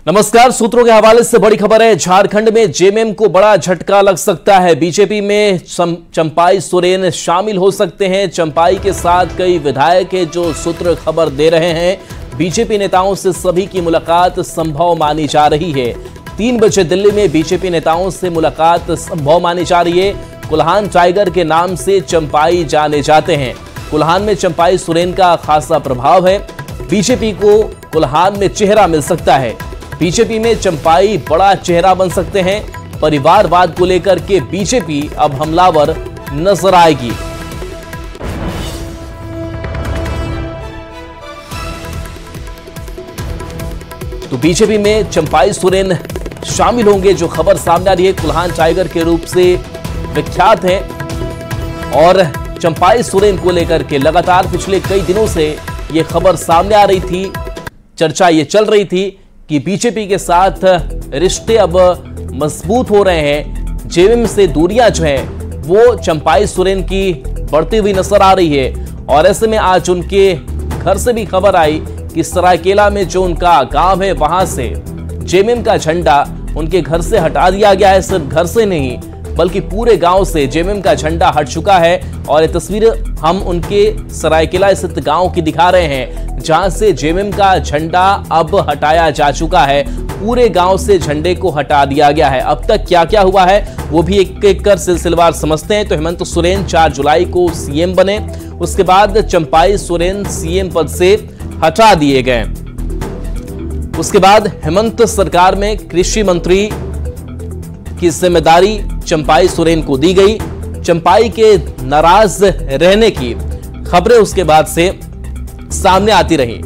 नमस्कार। सूत्रों के हवाले से बड़ी खबर है। झारखंड में जेएमएम को बड़ा झटका लग सकता है। बीजेपी में चंपाई सोरेन शामिल हो सकते हैं। चंपाई के साथ कई विधायक हैं जो सूत्र खबर दे रहे हैं। बीजेपी नेताओं से सभी की मुलाकात संभव मानी जा रही है। 3 बजे दिल्ली में बीजेपी नेताओं से मुलाकात संभव मानी जा रही है। कुल्हान टाइगर के नाम से चंपाई जाने जाते हैं। कुल्हान में चंपाई सोरेन का खासा प्रभाव है। बीजेपी को कुल्हान में चेहरा मिल सकता है। बीजेपी में चंपाई बड़ा चेहरा बन सकते हैं। परिवारवाद को लेकर के बीजेपी अब हमलावर नजर आएगी। तो बीजेपी में चंपाई सोरेन शामिल होंगे, जो खबर सामने आ रही है। कुल्हान टाइगर के रूप से विख्यात हैं और चंपाई सोरेन को लेकर के लगातार पिछले कई दिनों से यह खबर सामने आ रही थी। चर्चा ये चल रही थी कि बीजेपी के साथ रिश्ते अब मजबूत हो रहे हैं। जेएमएम से दूरियां जो है वो चंपाई सोरेन की बढ़ती हुई नजर आ रही है। और ऐसे में आज उनके घर से भी खबर आई कि सरायकेला में जो उनका गांव है वहां से जेएमएम का झंडा उनके घर से हटा दिया गया है। सिर्फ घर से नहीं बल्कि पूरे गांव से जेएमएम का झंडा हट चुका है। और ये तस्वीर हम उनके सरायकेला स्थित गांव की दिखा रहे हैं, जहां से जेएमएम का झंडा अब हटाया जा चुका है। पूरे गांव से झंडे को हटा दिया गया है। अब तक क्या क्या हुआ है वो भी एक एक कर सिलसिलेवार समझते हैं। तो हेमंत सोरेन 4 जुलाई को सीएम बने। उसके बाद चंपाई सोरेन सीएम पद से हटा दिए गए। उसके बाद हेमंत सरकार में कृषि मंत्री की जिम्मेदारी चंपाई सोरेन को दी गई। चंपाई के नाराज रहने की खबरें उसके बाद से सामने आती रही।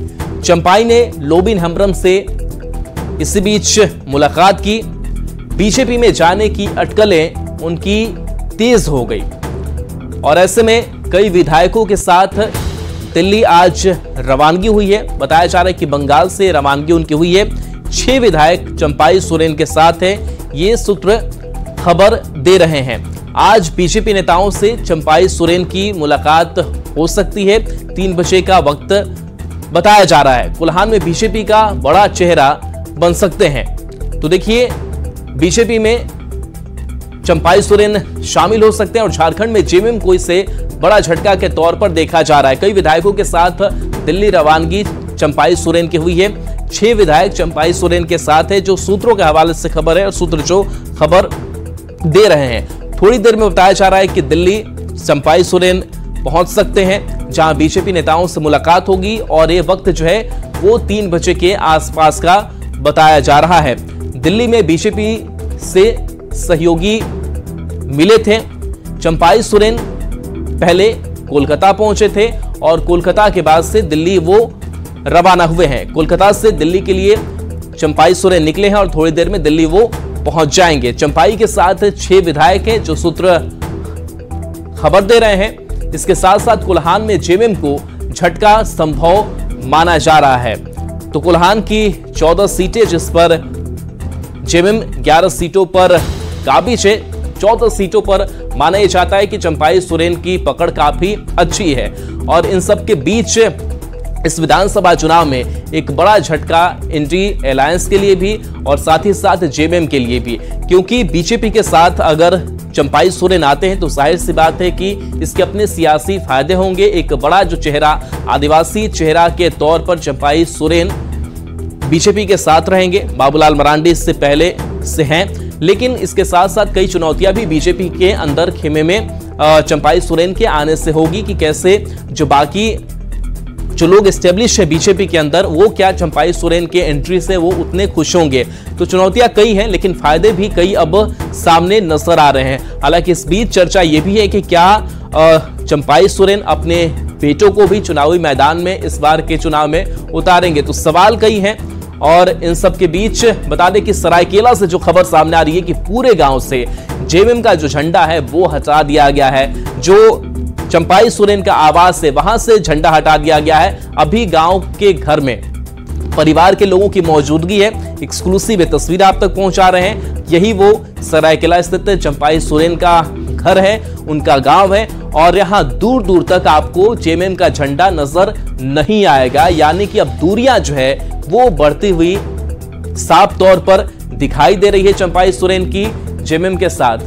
चंपाई ने लोबिन हेम्ब्रम से इसी बीच मुलाकात की। बीजेपी में जाने की अटकलें उनकी तेज हो गई और ऐसे में कई विधायकों के साथ दिल्ली आज रवानगी हुई है। बताया जा रहा है कि बंगाल से रवानगी उनकी हुई है। 6 विधायक चंपाई सोरेन के साथ हैं, ये सूत्र खबर दे रहे हैं। आज बीजेपी नेताओं से चंपाई सोरेन की मुलाकात हो सकती है। 3 बजे का वक्त बताया जा रहा है। कुल्हान में बीजेपी का बड़ा चेहरा बन सकते हैं। तो देखिए, बीजेपी में चंपाई सोरेन शामिल हो सकते हैं और झारखंड में जेएमएम को इसे बड़ा झटका के तौर पर देखा जा रहा है। कई विधायकों के साथ दिल्ली रवानगी चंपाई सोरेन की हुई है। 6 विधायक चंपाई सोरेन के साथ है, जो सूत्रों के हवाले से खबर है और सूत्र जो खबर दे रहे हैं। थोड़ी देर में बताया जा रहा है कि दिल्ली चंपाई सोरेन पहुंच सकते हैं, जहां बीजेपी नेताओं से मुलाकात होगी। और ये वक्त जो है वो 3 बजे के आसपास का बताया जा रहा है। दिल्ली में बीजेपी से सहयोगी मिले थे। चंपाई सोरेन पहले कोलकाता पहुंचे थे और कोलकाता के बाद से दिल्ली वो रवाना हुए हैं। कोलकाता से दिल्ली के लिए चंपाई सोरेन निकले हैं और थोड़ी देर में दिल्ली वो पहुंच जाएंगे। चंपाई के साथ 6 विधायक हैं, जो सूत्र खबर दे रहे हैं। इसके साथ साथ कुल्हान में जेएमएम को झटका संभव माना जा रहा है। तो कुल्हान की 14 सीटें, जिस पर जेएमएम 11 सीटों पर काबिज है। 14 सीटों पर माना यह जाता है कि चंपाई सोरेन की पकड़ काफी अच्छी है। और इन सब के बीच इस विधानसभा चुनाव में एक बड़ा झटका इंडी अलायंस के लिए भी और साथ ही साथ जेएमएम के लिए भी, क्योंकि बीजेपी के साथ अगर चंपाई सोरेन आते हैं तो जाहिर सी बात है कि इसके अपने सियासी फायदे होंगे। एक बड़ा जो चेहरा, आदिवासी चेहरा के तौर पर चंपाई सोरेन बीजेपी के साथ रहेंगे। बाबूलाल मरांडी इससे पहले से हैं, लेकिन इसके साथ साथ कई चुनौतियां भी बीजेपी के अंदर खेमे में चंपाई सोरेन के आने से होगी कि कैसे जो बाकी जो लोग एस्टेब्लिश है बीजेपी के अंदर, वो क्या चंपाई सोरेन के एंट्री से वो उतने खुश होंगे। तो चुनौतियां कई हैं, लेकिन फायदे भी कई अब सामने नजर आ रहे हैं। हालांकि इस बीच चर्चा ये भी है कि क्या चंपाई सोरेन अपने बेटों को भी चुनावी मैदान में इस बार के चुनाव में उतारेंगे। तो सवाल कई हैं। और इन सब के बीच बता दें कि सरायकेला से जो खबर सामने आ रही है कि पूरे गांव से जेएमएम का जो झंडा है वो हटा दिया गया है। जो चंपाई सोरेन का आवास है वहां से झंडा हटा दिया गया है। अभी गांव के घर में परिवार के लोगों की मौजूदगी है। एक्सक्लूसिव ये तस्वीर आप तक पहुंचा रहे हैं। यही वो सरायकेला स्थित चंपाई सोरेन का घर है, उनका गांव है। और यहां दूर दूर तक आपको जेएमएम का झंडा नजर नहीं आएगा। यानी कि अब दूरियां जो है वो बढ़ती हुई साफ तौर पर दिखाई दे रही है चंपाई सोरेन की जेएमएम के साथ।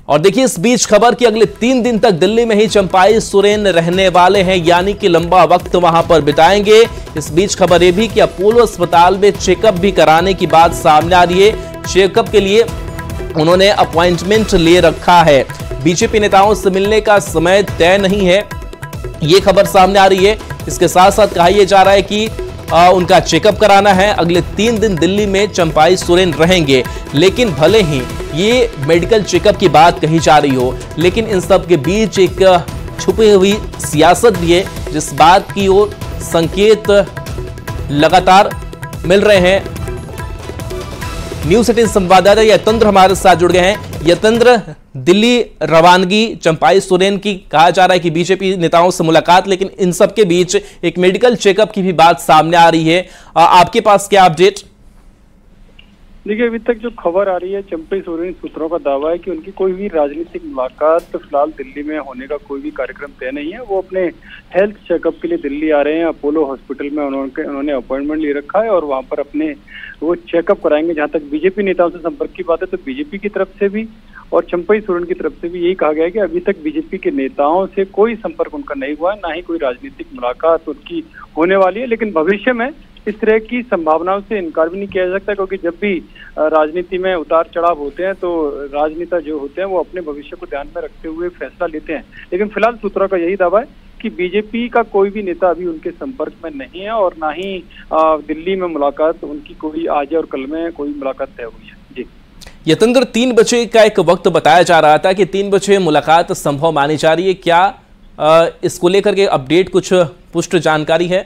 और देखिए इस बीच खबर कि अगले 3 दिन तक दिल्ली में ही चंपाई सोरेन रहने वाले हैं, यानी कि लंबा वक्त वहां पर बिताएंगे। इस बीच खबर यह भी कि अपोलो अस्पताल में चेकअप भी कराने की बात सामने आ रही है। चेकअप के लिए उन्होंने अपॉइंटमेंट ले रखा है। बीजेपी नेताओं से मिलने का समय तय नहीं है, यह खबर सामने आ रही है। इसके साथ साथ कहा यह जा रहा है कि उनका चेकअप कराना है। अगले 3 दिन दिल्ली में चंपाई सोरेन रहेंगे, लेकिन भले ही ये मेडिकल चेकअप की बात कही जा रही हो, लेकिन इन सब के बीच एक छुपी हुई सियासत भी है, जिस बात की ओर संकेत लगातार मिल रहे हैं। न्यूज 18 संवाददाता यतेंद्र हमारे साथ जुड़ गए हैं। यतेंद्र, दिल्ली रवानगी चंपाई सोरेन की, कहा जा रहा है कि बीजेपी नेताओं से मुलाकात, लेकिन इन सब के बीच एक मेडिकल चेकअप की भी बात सामने आ रही है। आपके पास क्या अपडेट? देखिए, अभी तक जो खबर आ रही है, चंपाई सोरेन सूत्रों का दावा है कि उनकी कोई भी राजनीतिक मुलाकात फिलहाल दिल्ली में होने का कोई भी कार्यक्रम तय नहीं है। वो अपने हेल्थ चेकअप के लिए दिल्ली आ रहे हैं। अपोलो हॉस्पिटल में उन्होंने अपॉइंटमेंट ले रखा है और वहां पर अपने वो चेकअप कराएंगे। जहां तक बीजेपी नेताओं से संपर्क की बात है, तो बीजेपी की तरफ से भी और चंपाई सोरेन की तरफ से भी यही कहा गया है कि अभी तक बीजेपी के नेताओं से कोई संपर्क उनका नहीं हुआ है, ना ही कोई राजनीतिक मुलाकात उनकी होने वाली है। लेकिन भविष्य में इस तरह की संभावनाओं से इनकार भी नहीं किया जा सकता, क्योंकि जब भी राजनीति में उतार चढ़ाव होते हैं तो राजनेता जो होते हैं वो अपने भविष्य को ध्यान में रखते हुए फैसला लेते हैं। लेकिन फिलहाल सूत्रों का यही दावा है कि बीजेपी का कोई भी नेता अभी उनके संपर्क में नहीं है और ना ही दिल्ली में मुलाकात उनकी कोई आज और कल में कोई मुलाकात तय हुई है। जी यतेंद्र, 3 बजे का एक वक्त बताया जा रहा था कि 3 बजे मुलाकात संभव मानी जा रही है। क्या इसको लेकर के अपडेट कुछ पुष्ट जानकारी है?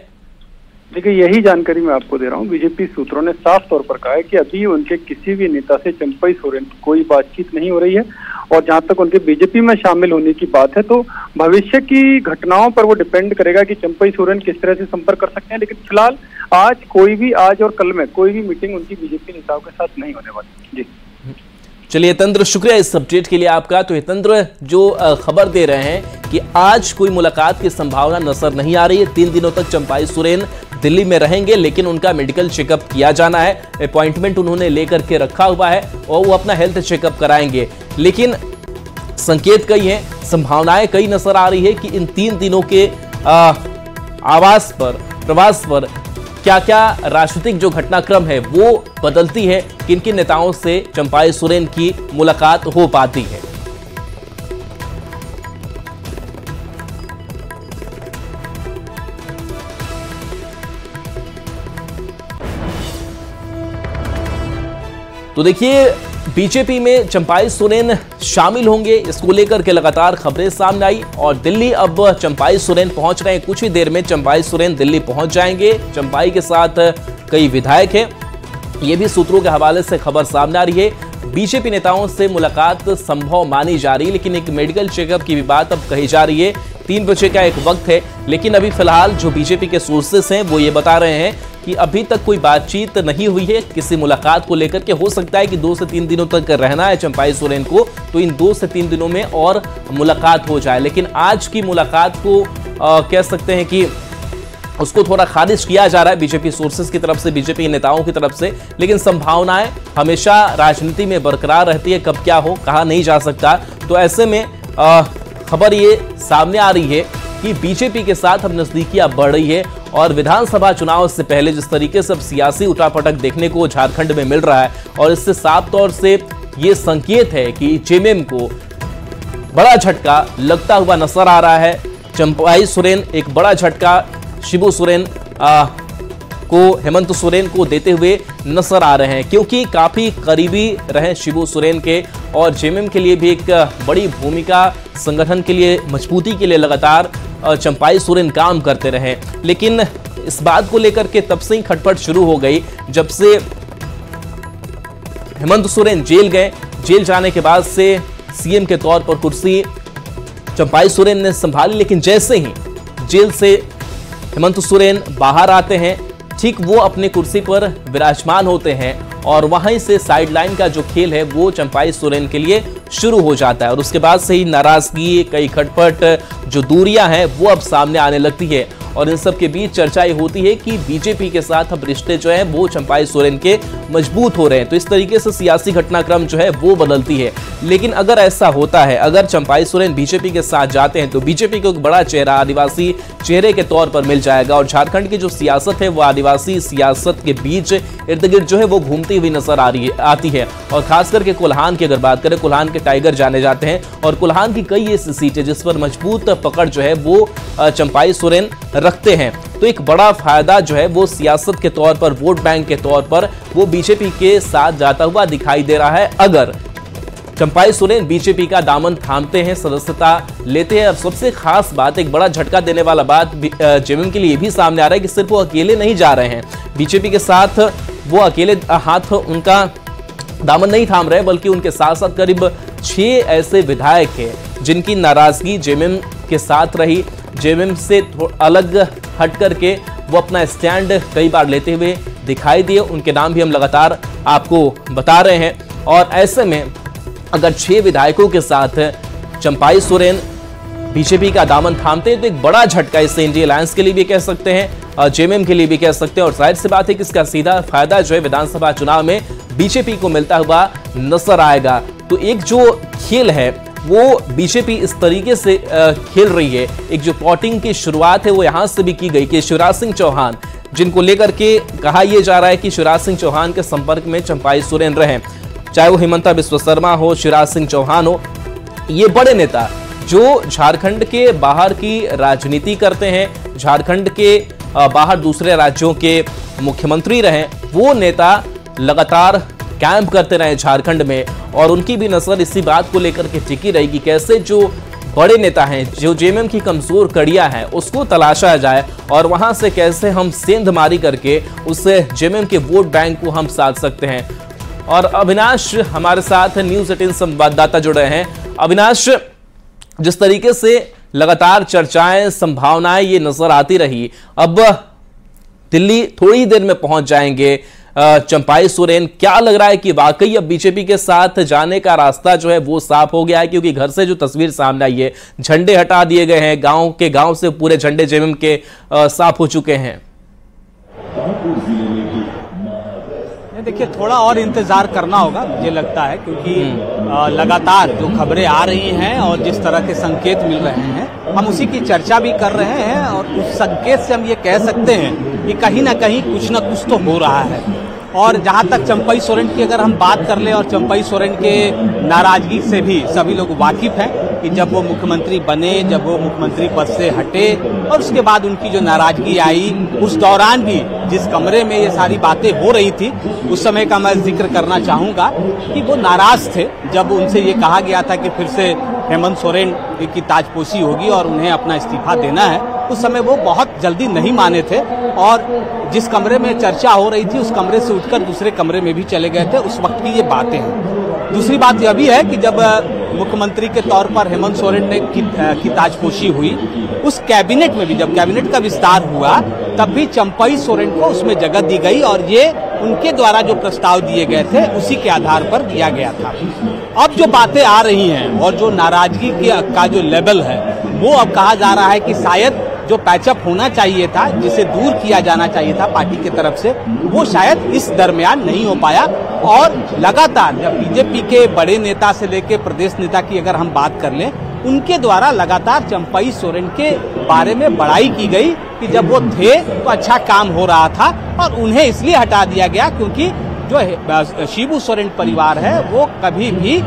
देखिए, यही जानकारी मैं आपको दे रहा हूँ। बीजेपी सूत्रों ने साफ तौर पर कहा है कि अभी उनके किसी भी नेता से चंपाई सोरेन की कोई बातचीत नहीं हो रही है और जहां तक उनके बीजेपी में शामिल होने की बात है, तो भविष्य की घटनाओं पर वो डिपेंड करेगा कि चंपाई सोरेन किस तरह से संपर्क कर सकते हैं। लेकिन फिलहाल आज और कल में कोई भी मीटिंग उनकी बीजेपी नेताओं के साथ नहीं होने वाली। जी चलिए यतेंद्र, शुक्रिया इस अपडेट के लिए आपका। तो यतेंद्र जो खबर दे रहे हैं कि आज कोई मुलाकात की संभावना नजर नहीं आ रही है। 3 दिनों तक चंपाई सोरेन दिल्ली में रहेंगे, लेकिन उनका मेडिकल चेकअप किया जाना है। अपॉइंटमेंट उन्होंने लेकर के रखा हुआ है और वो अपना हेल्थ चेकअप कराएंगे। लेकिन संकेत कई हैं, संभावनाएं कई नजर आ रही है कि इन 3 दिनों के प्रवास पर क्या क्या राजनीतिक जो घटनाक्रम है वो बदलती है, किन किन नेताओं से चंपाई सोरेन की मुलाकात हो पाती है। तो देखिए, बीजेपी में चंपाई सोरेन शामिल होंगे, इसको लेकर के लगातार खबरें सामने आई और दिल्ली अब चंपाई सोरेन पहुंच रहे हैं। कुछ ही देर में चंपाई सोरेन दिल्ली पहुंच जाएंगे। चंपाई के साथ कई विधायक हैं, ये भी सूत्रों के हवाले से खबर सामने आ रही है। बीजेपी नेताओं से मुलाकात संभव मानी जा रही है, लेकिन एक मेडिकल चेकअप की भी बात अब कही जा रही है। 3 बजे का एक वक्त है, लेकिन अभी फिलहाल जो बीजेपी के सोर्सेस हैं वो ये बता रहे हैं कि अभी तक कोई बातचीत नहीं हुई है किसी मुलाकात को लेकर के। हो सकता है कि 2 से 3 दिनों तक रहना है चंपाई सोरेन को, तो इन 2 से 3 दिनों में और मुलाकात हो जाए। लेकिन आज की मुलाकात को कह सकते हैं कि उसको थोड़ा खारिज किया जा रहा है बीजेपी सोर्सेस की तरफ से, बीजेपी नेताओं की तरफ से। लेकिन संभावनाएं हमेशा राजनीति में बरकरार रहती है, कब क्या हो कहा नहीं जा सकता। तो ऐसे में खबर ये सामने आ रही है कि बीजेपी के साथ अब नजदीकियां बढ़ रही है और विधानसभा चुनाव से पहले जिस तरीके से अब सियासी उठापटक देखने को झारखंड में मिल रहा है, और इससे साफ तौर से ये संकेत है कि जेएमएम को बड़ा झटका लगता हुआ नजर आ रहा है। चंपाई सोरेन एक बड़ा झटका शिबू सोरेन को, हेमंत सोरेन को देते हुए नजर आ रहे हैं, क्योंकि काफी करीबी रहे शिबू सोरेन के और जेएमएम के लिए भी एक बड़ी भूमिका, संगठन के लिए मजबूती के लिए लगातार चंपाई सोरेन काम करते रहे। लेकिन इस बात को लेकर के तब से ही खटपट शुरू हो गई जब से हेमंत सोरेन जेल गए। जेल जाने के बाद से सीएम के तौर पर कुर्सी चंपाई सोरेन ने संभाली, लेकिन जैसे ही जेल से हेमंत सोरेन बाहर आते हैं, ठीक वो अपने कुर्सी पर विराजमान होते हैं और वहीं से साइडलाइन का जो खेल है वो चंपाई सोरेन के लिए शुरू हो जाता है और उसके बाद से ही नाराजगी, कई खटपट, जो दूरियां हैं वो अब सामने आने लगती है। और इन सब के बीच चर्चा ये होती है कि बीजेपी के साथ अब रिश्ते जो है वो चंपाई सोरेन के मजबूत हो रहे हैं। तो इस तरीके से सियासी घटनाक्रम जो है वो बदलती है। लेकिन अगर ऐसा होता है, अगर चंपाई सोरेन बीजेपी के साथ जाते हैं तो बीजेपी को एक बड़ा चेहरा आदिवासी चेहरे के तौर पर मिल जाएगा और झारखंड की जो सियासत है वो आदिवासी सियासत के बीच इर्द गिर्द जो है वो घूमती हुई नजर आती है। और खास करके कोल्हान की अगर बात करें, कोल्हान के टाइगर जाने जाते हैं और कोल्हान की कई ऐसी सीटें जिस पर मजबूत पकड़ जो है वो चंपाई सोरेन रखते हैं। तो एक बड़ा फायदा जो है वो सियासत के तौर पर, वोट बैंक के तौर पर वो बीजेपी के साथ जाता हुआ दिखाई दे रहा है अगर चंपाई सोरेन बीजेपी का दामन थामते हैं, सदस्यता लेते हैं। और सबसे खास बात, एक बड़ा झटका देने वाला बात जेएमएम के लिए भी सामने आ रहा है कि सिर्फ वो अकेले नहीं जा रहे हैं बीजेपी के साथ, वो अकेले हाथ उनका दामन नहीं थाम रहे, बल्कि उनके साथ साथ करीब 6 ऐसे विधायक हैं जिनकी नाराजगी जेएमएम के साथ रही। जेएमएम से अलग हट करके वो अपना स्टैंड कई बार लेते हुए दिखाई दिए। उनके नाम भी हम लगातार आपको बता रहे हैं। और ऐसे में अगर 6 विधायकों के साथ चंपाई सोरेन बीजेपी का दामन थामते हैं तो एक बड़ा झटका इससे इंडिया अलायंस के लिए भी कह सकते हैं, जेएमएम के लिए भी कह सकते हैं। और जाहिर सी बात है कि इसका सीधा फायदा जो है विधानसभा चुनाव में बीजेपी को मिलता हुआ नजर आएगा। तो एक जो खेल है वो बीजेपी इस तरीके से खेल रही है। एक जो प्लॉटिंग की शुरुआत है वो यहां से भी की गई कि शिवराज सिंह चौहान, जिनको लेकर के कहा यह जा रहा है कि शिवराज सिंह चौहान के संपर्क में चंपाई सोरेन रहे, चाहे वो हिमंता बिस्वा शर्मा हो, शिवराज सिंह चौहान हो, ये बड़े नेता जो झारखंड के बाहर की राजनीति करते हैं, झारखंड के बाहर दूसरे राज्यों के मुख्यमंत्री रहे, वो नेता लगातार कैंप करते रहे झारखंड में। और उनकी भी नजर इसी बात को लेकर के टिकी रहेगी कैसे जो बड़े नेता हैं, जो जेएमएम की कमजोर कड़ियां हैं उसको तलाशा जाए और वहां से कैसे हम सेंधमारी करके उससे जेएमएम के वोट बैंक को हम साध सकते हैं। और अविनाश हमारे साथ न्यूज़ 18 संवाददाता जुड़े हैं। अविनाश, जिस तरीके से लगातार चर्चाएं, संभावनाएं ये नजर आती रही, अब दिल्ली थोड़ी देर में पहुंच जाएंगे चंपाई सोरेन, क्या लग रहा है कि वाकई अब बीजेपी के साथ जाने का रास्ता जो है वो साफ हो गया है? क्योंकि घर से जो तस्वीर सामने आई है, झंडे हटा दिए गए हैं, गांव से पूरे झंडे जेएमएम के साफ हो चुके हैं। देखिए, थोड़ा और इंतजार करना होगा मुझे लगता है, क्योंकि लगातार जो खबरें आ रही हैं और जिस तरह के संकेत मिल रहे हैं हम उसी की चर्चा भी कर रहे हैं। और उस संकेत से हम ये कह सकते हैं कि कहीं ना कहीं कुछ न कुछ तो हो रहा है। और जहां तक चंपाई सोरेन की अगर हम बात कर ले, और चंपाई सोरेन के नाराजगी से भी सभी लोग वाकिफ हैं कि जब वो मुख्यमंत्री बने, जब वो मुख्यमंत्री पद से हटे और उसके बाद उनकी जो नाराजगी आई, उस दौरान भी जिस कमरे में ये सारी बातें हो रही थी उस समय का मैं जिक्र करना चाहूंगा कि वो नाराज थे जब उनसे ये कहा गया था कि फिर से हेमंत सोरेन की ताजपोशी होगी और उन्हें अपना इस्तीफा देना है। उस समय वो बहुत जल्दी नहीं माने थे और जिस कमरे में चर्चा हो रही थी उस कमरे से उठकर दूसरे कमरे में भी चले गए थे। उस वक्त की ये बातें हैं। दूसरी बात यह भी है कि जब मुख्यमंत्री के तौर पर हेमंत सोरेन की ताजपोशी हुई, उस कैबिनेट में भी जब कैबिनेट का विस्तार हुआ तब भी चंपाई सोरेन को उसमें जगह दी गई और ये उनके द्वारा जो प्रस्ताव दिए गए थे उसी के आधार पर दिया गया था। अब जो बातें आ रही हैं और जो नाराजगी का जो लेवल है वो अब कहा जा रहा है कि शायद जो पैचअप होना चाहिए था, जिसे दूर किया जाना चाहिए था पार्टी की तरफ से, वो शायद इस दरमियान नहीं हो पाया। और लगातार जब बीजेपी के बड़े नेता से लेकर प्रदेश नेता की अगर हम बात कर लें, उनके द्वारा लगातार चंपाई सोरेन के बारे में बड़ाई की गई कि जब वो थे तो अच्छा काम हो रहा था और उन्हें इसलिए हटा दिया गया क्योंकि जो शिबू सोरेन परिवार है वो कभी भी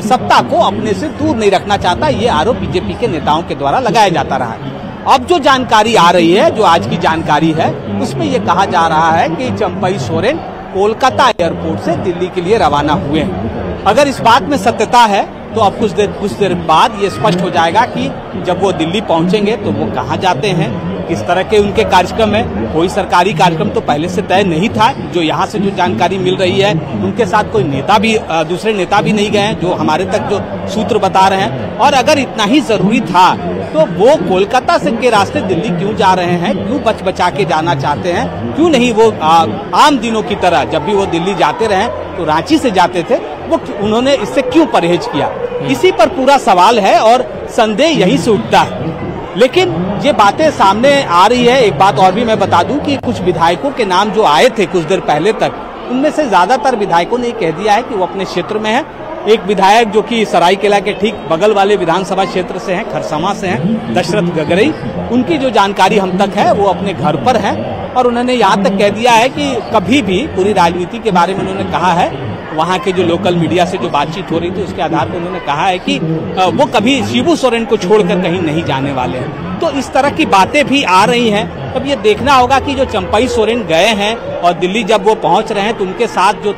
सत्ता को अपने से दूर नहीं रखना चाहता। ये आरोप बीजेपी के नेताओं के द्वारा लगाया जाता रहा है। अब जो जानकारी आ रही है, जो आज की जानकारी है, उसमें ये कहा जा रहा है कि चंपाई सोरेन कोलकाता एयरपोर्ट से दिल्ली के लिए रवाना हुए हैं। अगर इस बात में सत्यता है तो अब कुछ देर बाद ये स्पष्ट हो जाएगा कि जब वो दिल्ली पहुंचेंगे तो वो कहाँ जाते हैं, किस तरह के उनके कार्यक्रम है। कोई सरकारी कार्यक्रम तो पहले से तय नहीं था। जो यहाँ से जो जानकारी मिल रही है, उनके साथ कोई नेता भी, दूसरे नेता भी नहीं गए, जो हमारे तक जो सूत्र बता रहे हैं। और अगर इतना ही जरूरी था तो वो कोलकाता से के रास्ते दिल्ली क्यों जा रहे हैं, क्यों बचा के जाना चाहते हैं, क्यों नहीं वो आम दिनों की तरह जब भी वो दिल्ली जाते रहे तो रांची से जाते थे, वो उन्होंने इससे क्यों परहेज किया? इसी पर पूरा सवाल है और संदेह यहीं से उठता है। लेकिन ये बातें सामने आ रही है। एक बात और भी मैं बता दूं कि कुछ विधायकों के नाम जो आए थे कुछ देर पहले तक, उनमें से ज्यादातर विधायकों ने कह दिया है कि वो अपने क्षेत्र में है। एक विधायक जो कि सरायकेला के ठीक बगल वाले विधानसभा क्षेत्र से हैं, खरसावां से हैं, दशरथ गगरई, उनकी जो जानकारी हम तक है वो अपने घर पर है। और उन्होंने यहाँ तक कह दिया है कि कभी भी पूरी राजनीति के बारे में उन्होंने कहा है, वहाँ के जो लोकल मीडिया से जो बातचीत हो रही थी उसके आधार पर उन्होंने कहा है कि वो कभी शिबू सोरेन को छोड़कर कहीं नहीं जाने वाले हैं। तो इस तरह की बातें भी आ रही हैं। अब ये देखना होगा कि जो चंपई सोरेन गए हैं और दिल्ली जब वो पहुंच रहे हैं तो उनके साथ जो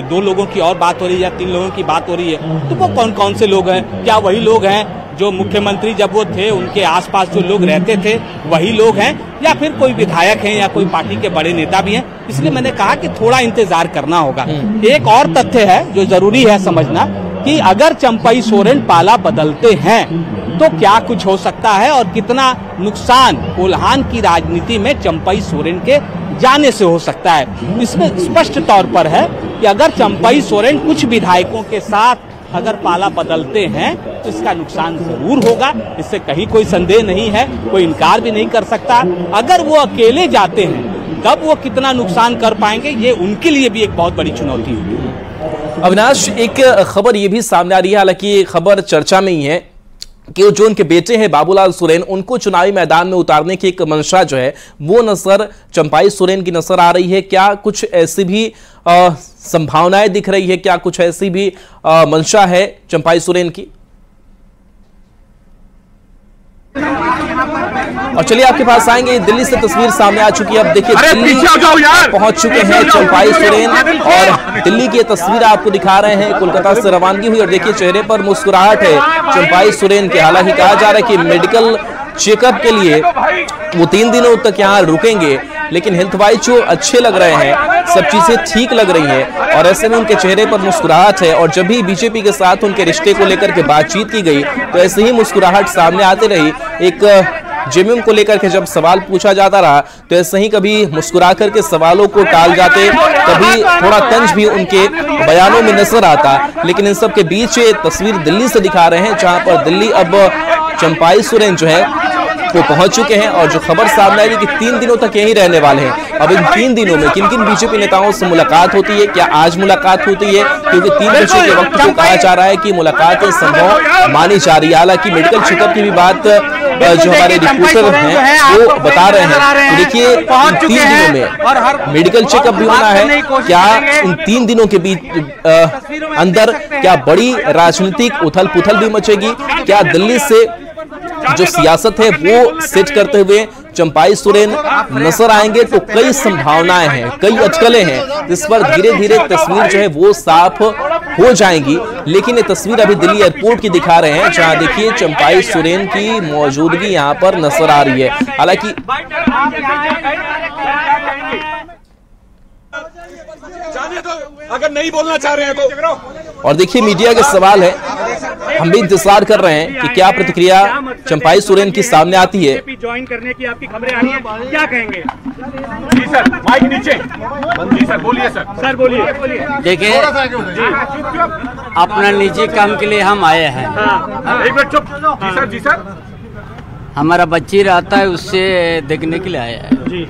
2 लोगों की और बात हो रही है या 3 लोगों की बात हो रही है, तो वो कौन कौन से लोग हैं? क्या वही लोग हैं जो मुख्यमंत्री जब वो थे उनके आसपास जो लोग रहते थे वही लोग हैं, या फिर कोई विधायक हैं या कोई पार्टी के बड़े नेता भी हैं? इसलिए मैंने कहा कि थोड़ा इंतजार करना होगा। एक और तथ्य है जो जरूरी है समझना कि अगर चंपई सोरेन पाला बदलते हैं तो क्या कुछ हो सकता है और कितना नुकसान कोल्हान की राजनीति में चंपई सोरेन के जाने से हो सकता है। इसमें स्पष्ट तौर पर है कि अगर चंपई सोरेन कुछ विधायकों के साथ अगर पाला बदलते हैं तो इसका नुकसान जरूर होगा, इससे कहीं कोई संदेह नहीं है, कोई इनकार भी नहीं कर सकता। अगर वो अकेले जाते हैं तब वो कितना नुकसान कर पाएंगे, ये उनके लिए भी एक बहुत बड़ी चुनौती होगी। अविनाश, एक खबर ये भी सामने आ रही है, हालांकि ये खबर चर्चा में ही है कि जो उनके बेटे हैं बाबूलाल सोरेन, उनको चुनावी मैदान में उतारने की एक मंशा जो है वो नजर चंपई सोरेन की नजर आ रही है। क्या कुछ ऐसी भी संभावनाएं दिख रही है, क्या कुछ ऐसी भी मंशा है चंपई सोरेन की? और चलिए आपके पास आएंगे, दिल्ली से तस्वीर सामने आ चुकी है। अब देखिए दिल्ली पहुंच चुके हैं चंपई सोरेन और दिल्ली की तस्वीर आपको दिखा रहे हैं। कोलकाता से रवानगी हुई और देखिए चेहरे पर मुस्कुराहट है चंपई सोरेन के। हालांकि कहा जा रहा है कि मेडिकल चेकअप के लिए वो 3 दिनों तक यहाँ रुकेंगे, लेकिन हेल्थ वाइज जो अच्छे लग रहे हैं, सब चीजें ठीक लग रही हैं और ऐसे में उनके चेहरे पर मुस्कुराहट है। और जब भी बीजेपी के साथ उनके रिश्ते को लेकर के बातचीत की गई तो ऐसे ही मुस्कुराहट सामने आती रही। एक जेएमएम को लेकर के जब सवाल पूछा जाता रहा तो ऐसे ही कभी मुस्कुरा करके सवालों को टाल जाते, कभी थोड़ा तंज भी उनके बयानों में नजर आता। लेकिन इन सब के बीच ये तस्वीर दिल्ली से दिखा रहे हैं, जहां पर दिल्ली अब चंपई सोरेन जो है वो पहुंच चुके हैं और जो खबर सामने आई कि 3 दिनों तक यहीं रहने वाले हैं। अब इन 3 दिनों में किन किन बीजेपी नेताओं से मुलाकात होती है, क्या आज मुलाकात होती है? क्योंकि 3 बजे के वक्त को कहा जा रहा है कि मुलाकात संभव मानी जा रही है। हालांकि मेडिकल चेकअप की भी बात जो हमारे रिपोर्टर हैं वो बता रहे हैं। तो देखिए इन 3 दिनों में मेडिकल चेकअप भी होना है। क्या इन 3 दिनों के बीच अंदर क्या बड़ी राजनीतिक उथल पुथल भी मचेगी? क्या दिल्ली से जो सियासत है वो सेट करते हुए चंपई सोरेन नजर आएंगे? तो कई संभावनाएं हैं, कई अटकलें हैं जिस पर धीरे धीरे तस्वीर जो है वो साफ हो जाएंगी। लेकिन ये तस्वीर अभी दिल्ली एयरपोर्ट की दिखा रहे हैं, जहां देखिए चंपई सोरेन की मौजूदगी यहां पर नजर आ रही है। हालांकि अगर नहीं बोलना चाह रहे हैं तो। और देखिए मीडिया के सवाल है, हम भी इंतजार कर रहे हैं कि क्या प्रतिक्रिया चंपई सोरेन की सामने आती है। ज्वाइन करने की आपकी खबरें आ रही हैं, क्या कहेंगे? जी सर, माइक नीचे। जी सर बोलिए सर। सर बोलिए। देखिए अपना निजी काम के लिए हम आए हैं। एक मिनट चुप। जी सर। जी सर। हमारा बच्ची रहता है, उससे देखने के लिए आया है जी।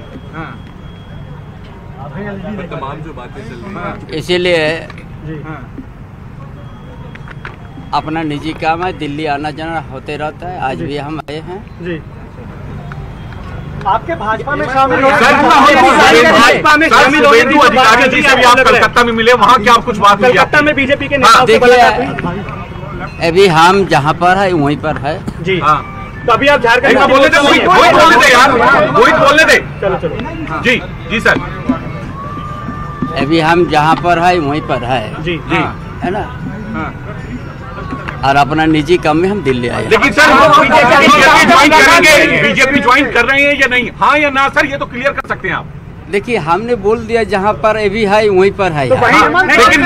तमाम जो बातें चल रही हैं इसीलिए जी। अपना निजी काम है, दिल्ली आना जाना होते रहता है। आज भी हम आए हैं जी। आपके भाजपा में शामिल हो भाजपा में शामिल अधिकारी जी से भी आप कलकत्ता में मिले, वहाँ क्या कुछ बात हुई? कलकत्ता में बीजेपी के नेताओं से देखिए अभी हम जहाँ पर है वहीं पर है जी। तो अभी आप झारखंड बोलने दे, वही बोलने दे यार, वही बोलने दे। चलो चलो जी। जी सर। अभी हम जहाँ पर है वहीं पर है जी जी है ना। और अपना निजी काम में हम दिल्ली आए। लेकिन सर बीजेपी ज्वाइन कर रहे हैं या नहीं? हाँ या ना सर, ये तो क्लियर कर सकते हैं आप। देखिए हमने बोल दिया जहाँ पर अभी है वहीं पर है। लेकिन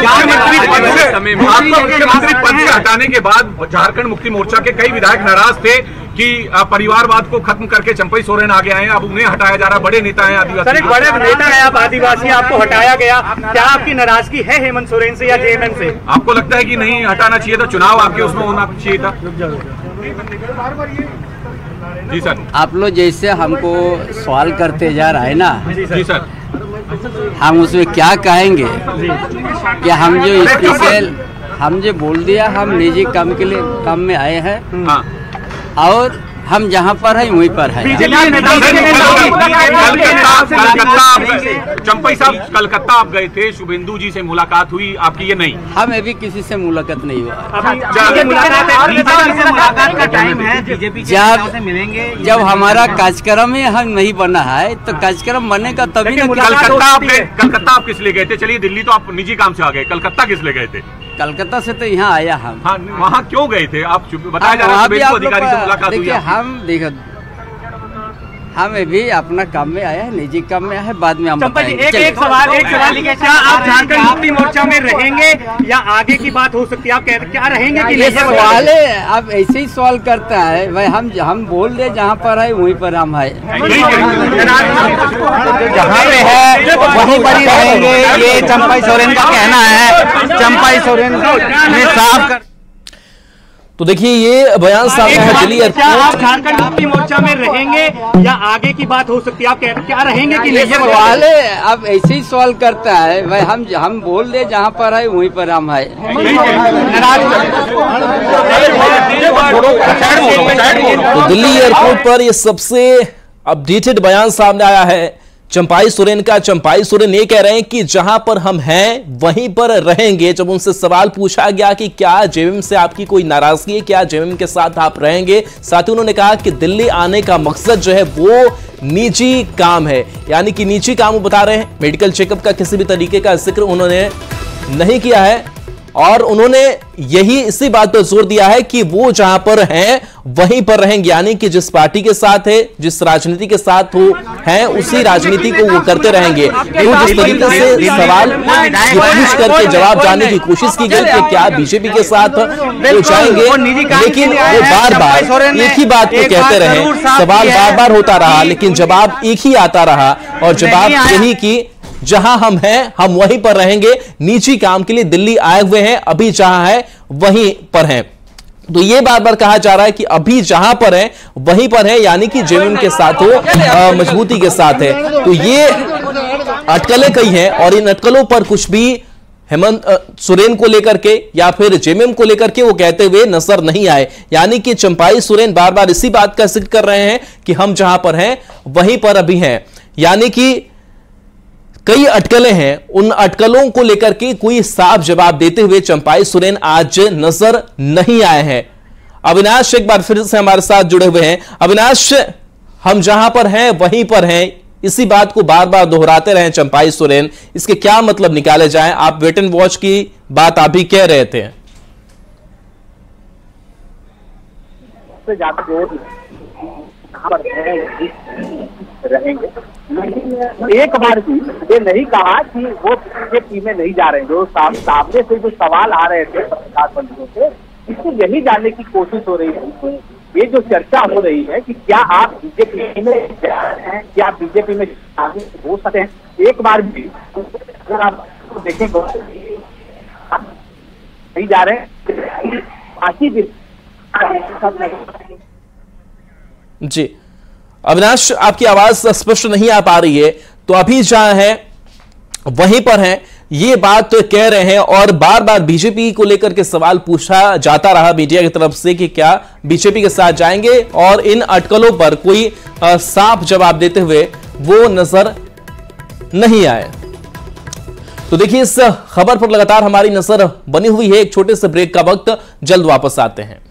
मुख्यमंत्री पद से हटाने के बाद झारखंड मुक्ति मोर्चा के कई विधायक नाराज थे कि परिवारवाद को खत्म करके चंपई सोरेन आगे आए हैं, अब उन्हें हटाया जा रहा है। बड़े नेता हैं आदिवासी। सर एक बड़े नेता है आप आदिवासी, आपको हटाया गया, क्या आपकी नाराजगी है हेमंत सोरेन से या जेएमएम से? आपको लगता है कि नहीं हटाना चाहिए था? चुनाव आपके उसमें होना चाहिए था। जी सर। आप लोग जैसे हमको सवाल करते जा रहा है ना, जी सर, हम उसमें क्या कहेंगे कि हम जो स्पेशल हम जो बोल दिया, हम निजी काम के लिए काम में आए हैं। हाँ। और हम जहाँ पर है वहीं पर है। चंपई साहब, कलकत्ता आप गए थे, शुभेंदु जी से मुलाकात हुई आपकी? ये नहीं, हमें भी किसी से मुलाकात नहीं हुआ। मुलाकात का टाइम है, बीजेपी से मिलेंगे। जब हमारा कार्यक्रम ही हम नहीं बना है तो कार्यक्रम बनेगा तभी ना। कलकत्ता आप किस लिए गए थे? चलिए, दिल्ली तो आप निजी काम से आ गए, कलकत्ता किस लिए गए थे? कलकत्ता से तो यहाँ आया हम। हाँ, वहाँ क्यों गए थे आप? बताया जा रहा है अधिकारी से मुलाकात हुई। देखिए हमें भी अपना काम में आया है, निजी काम में आया है, बाद में हम एक सवाल क्या आप झारखंड मुक्ति मोर्चा में रहेंगे या आगे की बात हो सकती है? आप क्या रहेंगे कि ये सवाल है, आप ऐसे ही सवाल करता है भाई। हम बोल दे जहाँ पर है वहीं पर हम है, जहाँ पे है वहीं पर ही रहेंगे, ये चंपई सोरेन का कहना है। चंपई सोरेन ने साफ कर। तो देखिए ये बयान सामने है दिल्ली एयरपोर्ट। आप झारखंड मुक्ति मोर्चा में रहेंगे या आगे की बात हो सकती है? आप क्या रहेंगे कि ये सवाल है, आप ऐसे ही सवाल करता है भाई। हम बोल दे जहाँ पर है वहीं पर हम है। तो दिल्ली एयरपोर्ट पर ये सबसे अपडेटेड बयान सामने आया है चंपाई सोरेन का। चंपाई सोरेन ये कह रहे हैं कि जहां पर हम हैं वहीं पर रहेंगे। जब उनसे सवाल पूछा गया कि क्या जेएमएम से आपकी कोई नाराजगी है, क्या जेएमएम के साथ आप रहेंगे, साथ ही उन्होंने कहा कि दिल्ली आने का मकसद जो है वो निजी काम है, यानी कि निजी काम वो बता रहे हैं। मेडिकल चेकअप का किसी भी तरीके का जिक्र उन्होंने नहीं किया है और उन्होंने यही इसी बात पर जोर दिया है कि वो जहां पर हैं वहीं पर रहेंगे, यानी कि जिस पार्टी के साथ है, जिस राजनीति के साथ वो हैं, उसी राजनीति को वो करते रहेंगे। तो जिस तरीके से सवाल पूछ करके जवाब जानने की कोशिश की गई कि क्या बीजेपी के साथ वो जाएंगे, लेकिन वो बार बार एक ही बात को कहते रहे। सवाल बार बार होता रहा लेकिन जवाब एक ही आता रहा और जवाब यही कि जहां हम हैं हम वहीं पर रहेंगे, निजी काम के लिए दिल्ली आए हुए हैं, अभी जहां है वहीं पर हैं। तो ये बार बार कहा जा रहा है कि अभी जहां पर है वहीं पर है, यानी कि जेएमएम के साथ हो, मजबूती के साथ है। तो ये अटकलें कई हैं और इन अटकलों पर कुछ भी हेमंत सोरेन को लेकर के या फिर जेएमएम को लेकर के वो कहते हुए नजर नहीं आए। यानी कि चंपाई सोरेन बार बार इसी बात का जिक्र कर रहे हैं कि हम जहां पर हैं वहीं पर अभी हैं, यानी कि कई अटकलें हैं। उन अटकलों को लेकर के कोई साफ जवाब देते हुए चंपाई सोरेन आज नजर नहीं आए हैं। अविनाश एक बार फिर से हमारे साथ जुड़े हुए हैं। अविनाश, हम जहां पर हैं वहीं पर हैं, इसी बात को बार बार दोहराते रहे चंपाई सोरेन, इसके क्या मतलब निकाले जाएं? आप वेट एंड वॉच की बात आप भी कह रहे थे। रहेंगे, लेकिन एक बार भी ये नहीं कहा कि वो बीजेपी में नहीं जा रहे हैं। जो सामने से जो सवाल आ रहे थे पत्रकार बंधुओं से, इसको यही जानने की कोशिश हो रही है कि ये जो चर्चा हो रही है कि क्या आप बीजेपी में जा रहे हैं, क्या आप बीजेपी में शामिल हो सकते हैं। एक बार भी अगर आप देखेंगे नहीं जा रहे हैं, बाकी भी जी अविनाश, आपकी आवाज स्पष्ट नहीं आ पा रही है। तो अभी जहां है वहीं पर हैं, ये बात तो कह रहे हैं और बार बार बीजेपी को लेकर के सवाल पूछा जाता रहा मीडिया की तरफ से कि क्या बीजेपी के साथ जाएंगे, और इन अटकलों पर कोई साफ जवाब देते हुए वो नजर नहीं आए। तो देखिए इस खबर पर लगातार हमारी नजर बनी हुई है। एक छोटे से ब्रेक का वक्त, जल्द वापस आते हैं।